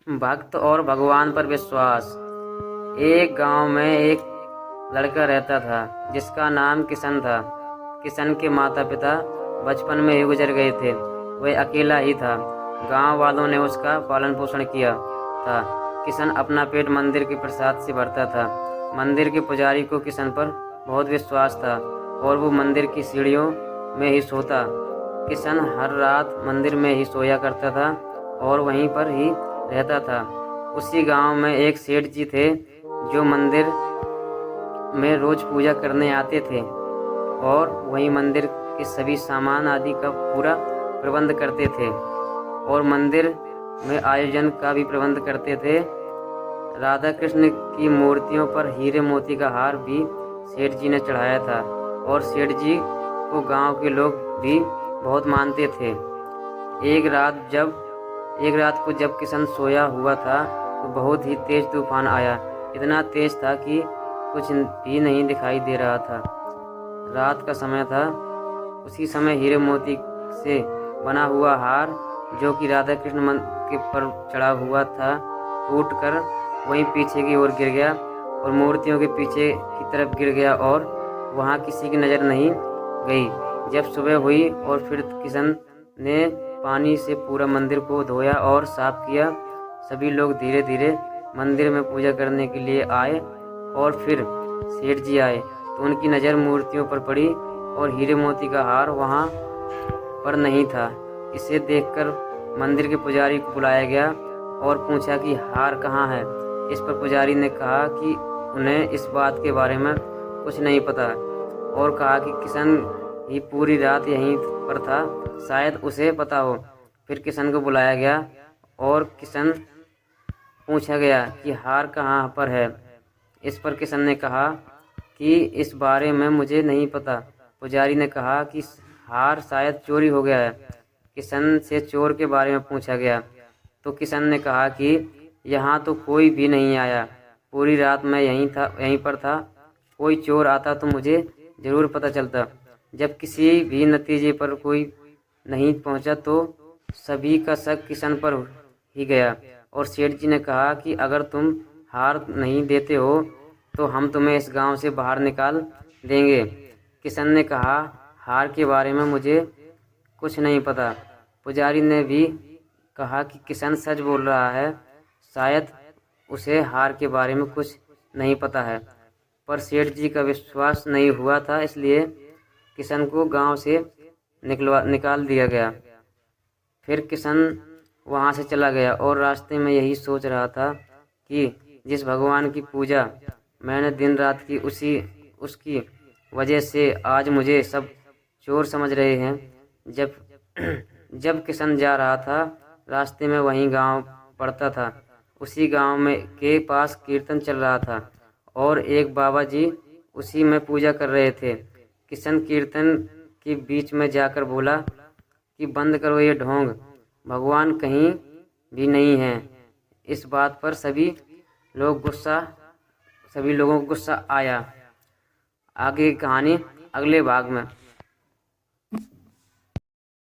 भक्त और भगवान पर विश्वास। एक गांव में एक लड़का रहता था जिसका नाम किशन था। किशन के माता पिता बचपन में ही गुजर गए थे। वह अकेला ही था। गांव वालों ने उसका पालन पोषण किया था। किशन अपना पेट मंदिर के प्रसाद से भरता था। मंदिर के पुजारी को किशन पर बहुत विश्वास था और वो मंदिर की सीढ़ियों में ही सोता। किशन हर रात मंदिर में ही सोया करता था और वहीं पर ही रहता था। उसी गांव में एक सेठ जी थे जो मंदिर में रोज पूजा करने आते थे और वहीं मंदिर के सभी सामान आदि का पूरा प्रबंध करते थे और मंदिर में आयोजन का भी प्रबंध करते थे। राधा कृष्ण की मूर्तियों पर हीरे मोती का हार भी सेठ जी ने चढ़ाया था और सेठ जी को गांव के लोग भी बहुत मानते थे। एक रात को जब किशन सोया हुआ था तो बहुत ही तेज तूफान आया। इतना तेज था कि कुछ भी नहीं दिखाई दे रहा था। रात का समय था। उसी समय हीरे मोती से बना हुआ हार जो कि राधा कृष्ण मन के पर चढ़ा हुआ था टूटकर वहीं पीछे की ओर गिर गया और मूर्तियों के पीछे की तरफ गिर गया और वहां किसी की नज़र नहीं गई। जब सुबह हुई और फिर किशन ने पानी से पूरा मंदिर को धोया और साफ किया। सभी लोग धीरे धीरे मंदिर में पूजा करने के लिए आए और फिर सेठ जी आए तो उनकी नज़र मूर्तियों पर पड़ी और हीरे मोती का हार वहां पर नहीं था। इसे देखकर मंदिर के पुजारी को बुलाया गया और पूछा कि हार कहाँ है। इस पर पुजारी ने कहा कि उन्हें इस बात के बारे में कुछ नहीं पता और कहा कि किशन ही पूरी रात यहीं पर था, शायद उसे पता हो। फिर किशन को बुलाया गया और किशन पूछा गया कि हार कहाँ पर है। इस पर किशन ने कहा कि इस बारे में मुझे नहीं पता। पुजारी ने कहा कि हार शायद चोरी हो गया है। किशन से चोर के बारे में पूछा गया तो किशन ने कहा कि यहाँ तो कोई भी नहीं आया, पूरी रात मैं यहीं पर था। कोई चोर आता तो मुझे ज़रूर पता चलता। जब किसी भी नतीजे पर कोई नहीं पहुँचा तो सभी का शक किशन पर ही गया और सेठ जी ने कहा कि अगर तुम हार नहीं देते हो तो हम तुम्हें इस गांव से बाहर निकाल देंगे। किशन ने कहा हार के बारे में मुझे कुछ नहीं पता। पुजारी ने भी कहा कि किशन सच बोल रहा है, शायद उसे हार के बारे में कुछ नहीं पता है। पर सेठ जी का विश्वास नहीं हुआ था, इसलिए किशन को गांव से निकाल दिया गया। फिर किशन वहां से चला गया और रास्ते में यही सोच रहा था कि जिस भगवान की पूजा मैंने दिन रात की उसकी वजह से आज मुझे सब चोर समझ रहे हैं। जब जब किशन जा रहा था रास्ते में वहीं गांव पड़ता था। उसी गांव में के पास कीर्तन चल रहा था और एक बाबा जी उसी में पूजा कर रहे थे। किशन कीर्तन के बीच में जाकर बोला कि बंद करो ये ढोंग, भगवान कहीं भी नहीं है। इस बात पर सभी लोगों को गुस्सा आया। आगे की कहानी अगले भाग में।